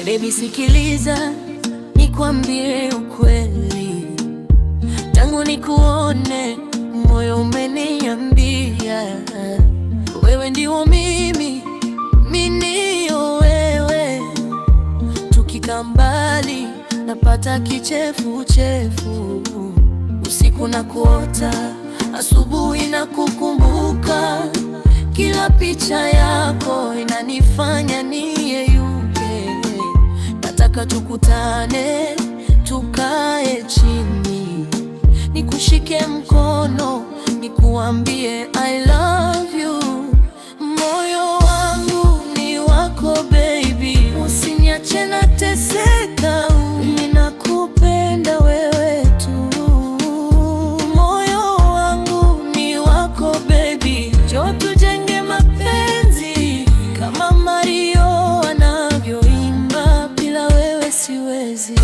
Baby sikiliza, nikwambie ukweli. Tangu nikuone, moyo umeniambia wewe ndio mimi, mimi ndio wewe. Tukikaa mbali napata kichefuchefu, usiku na kuota, asubuhi na kukumbuka. Kila picha yako inanifanya niyeyuke. Nataka tukutane, tukae chini, nikushike mkono, nikuambie I love you. Moyo wangu ni wako baby, usiniache nateseka. Ninakupenda wewe tu. Moyo wangu ni wako baby, njoo tujenge mapenzi kama Mario anavyoimba, bila wewe siwezi.